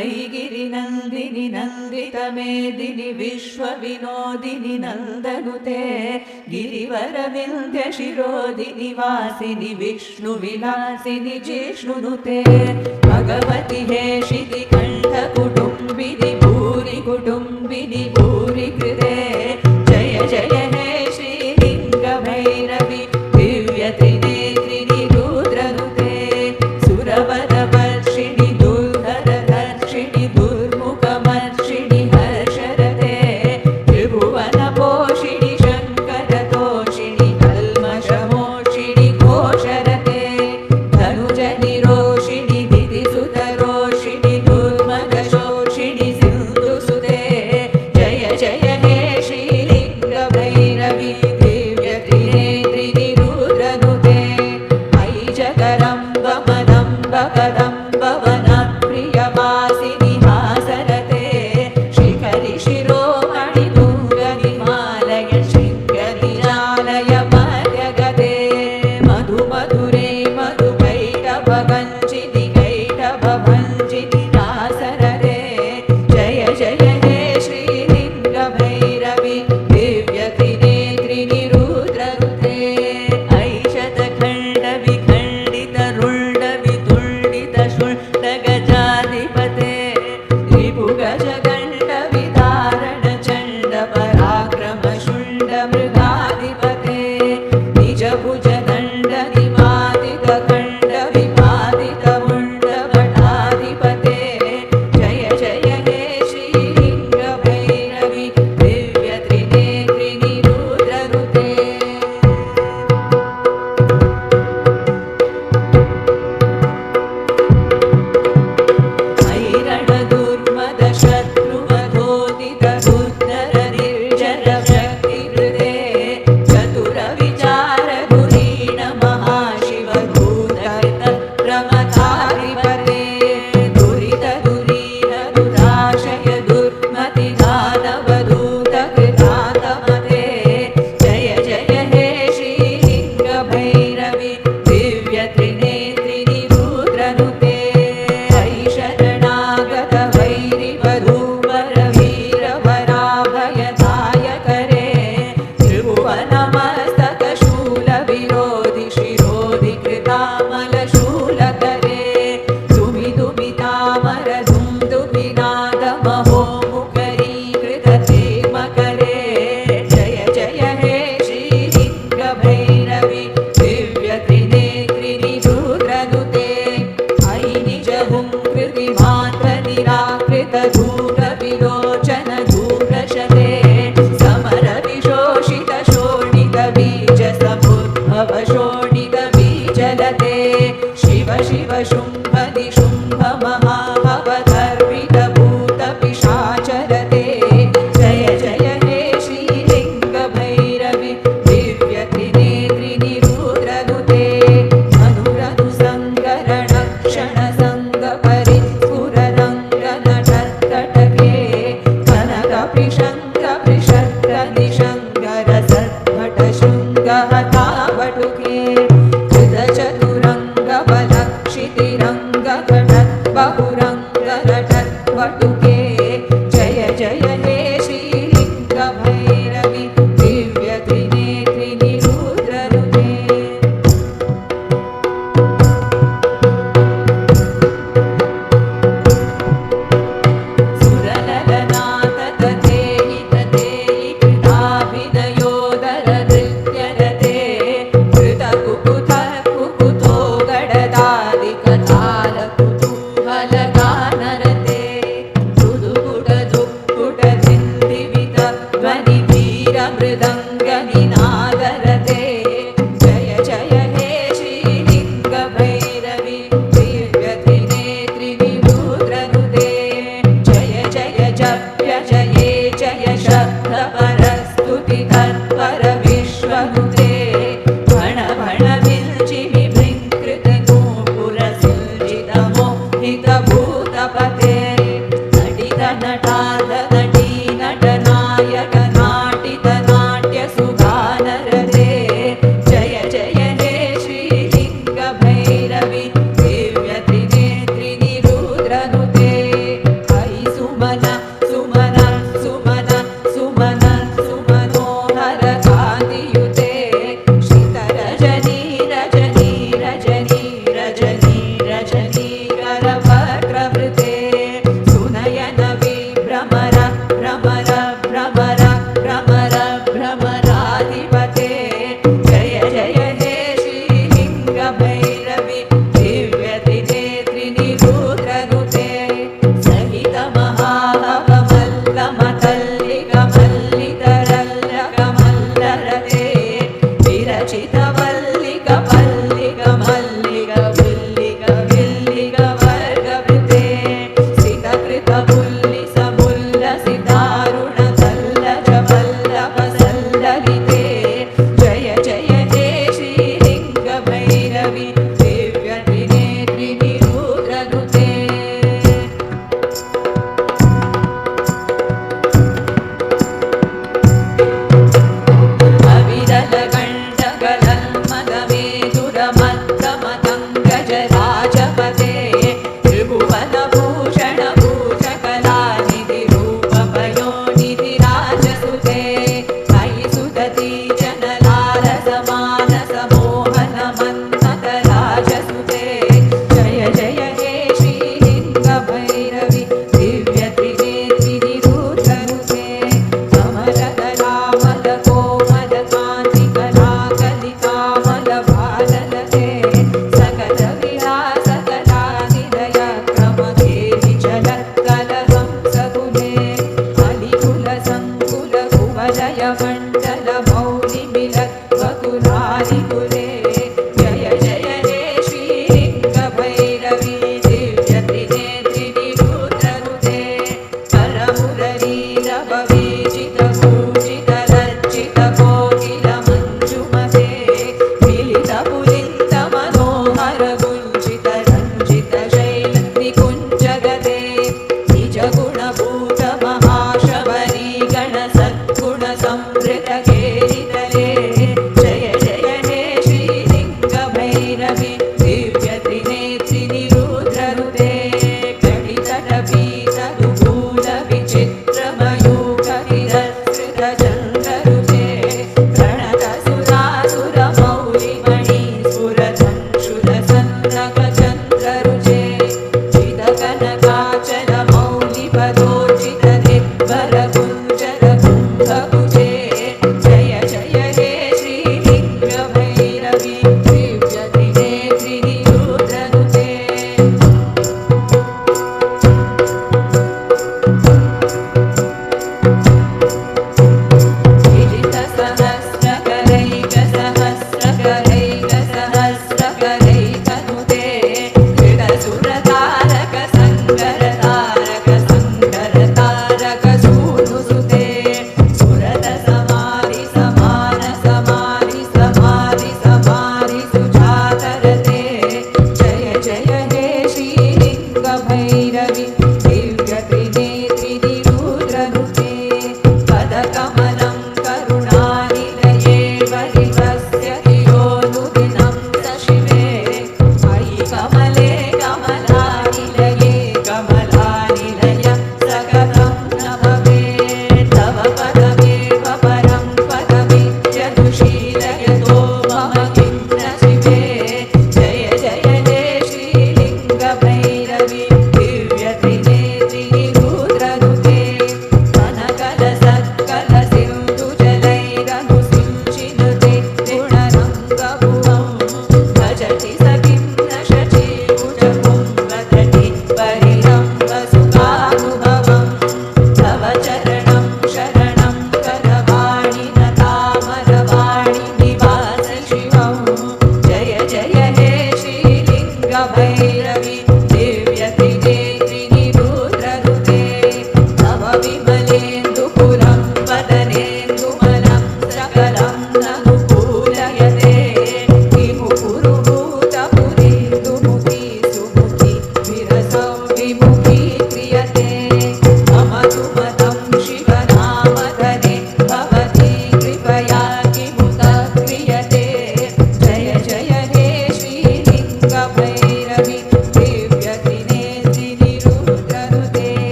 ऐगिरिनन्दिनि नन्दितमेदिनि विश्वविनोदिनि नन्दनुते गिरिवरविन्ध्यशिरोदिनि वासिनि विष्णुविलासिनि जिष्णुनुते भगवति हेशिति कण्ठकुटुम्बिनि भूरि कुटुम्बिनि भूरि कृते जय जय हे श्रीलिङ्गभैरवि दिव्यत्रिनेत्रिनि रुद्रनुते सुरवरवर्षिणि दुर्धरधर्षिणि दुर्मुखमर्षिणि हर्षरते त्रिभुवनपोषिणि शङ्करतोषिणि कल्मषमोषिणि घोषरते धनुजनिरोषिणि दितिसुतरोषिणि दुर्मदशोषिणि सिन्धुसुते जय जय हे श्रीलिङ्गभैरवि दिव्यत्रिनेत्रिनि रुद्रनुते अयि जगदम्ब मदम्ब कदम्ब वनप्रियवासिनि हासरते शिखरि शिरोमणि तुङ्गनिमालय शृङ्गनिलालय मध्यगते मधुमधुरे मधुकैटभगञ्जिनि कैटभभञ्जिनि नासरते जय जय हे श्रीलिङ्गभैरवि दिव्यत्रिनेत्रिनि रुद्रनुते ऐशतखण्डविखण्डितरुण्डवितुण्डितशुण्डगजाधिपते रिपुगजगण्डविधारणचण्डपराक्रमशुण्डमृगाधिपते निजभुजदण्डनिवादितखण्डविवादितमुण्डमठाधिपते जय जय हे श्रीलिङ्गभैरवि दिव्यत्रिनेत्रिनि रुद्रनुते ऐरणदुर्मदशत्रुवधोदितरुद्धरनिर्जरशक्तिहृदे चतुरविचारधुरीण महाशिवभूतप्रमथाधिपते दुरितदुरीन दुराशय दुर्मतिदानवधूतकृतान्तमते जय जय हे श्रीलिङ्गभैरवि दिव्यत्रिनेत्रिनि रुद्रनुते अयि शरणागत वैरिवधूवरवीरवराभयदायकरे त्रिभुवनमस्तकशूलविरोधि शिरोधि कृतामलशूलकरे दुमिदुमितामर धुन्दुभिनादमहोमुखरीकृतचेमकरे जय जय हे श्रीलिङ्गभैरवि दिव्यत्रिनेत्रिनि रुद्रनुते अयि निजहुङ्कृतिमात्रनिराकृतधूरविलोचनधूरशते समरविशोषितशोणितबीजसमुद्भवशोणितबीजलते शिव शिव शुम्भनिशुम्भमहाभवगर्वितभूतपिशाचरते जय जय हे श्रीलिङ्गभैरवि दिव्यत्रिनेत्रिनि रुद्रनुते अनुरनुसङ्गरणक्षणसङ्गपरिस्फुररङ्गनटत्कटके कनकप्रिशङ्कप्रिशङ्करसद्भटशृङ्गहतावटुके कृतचतुरङ्गबलक्षितिरङ्गघटद्बहुरङ्गनटद्वटुके जय जय हे श्रीलिङ्गभैरवि दिव्यत्रिनेत्रिनि रुद्रनुते सुरललनाथ तथेयि तथेयि कृताभिनयोदरनृत्यरते कृतकुकुथः कुकुथो गडदादिकतालकुतूहलगानरते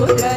रुद्र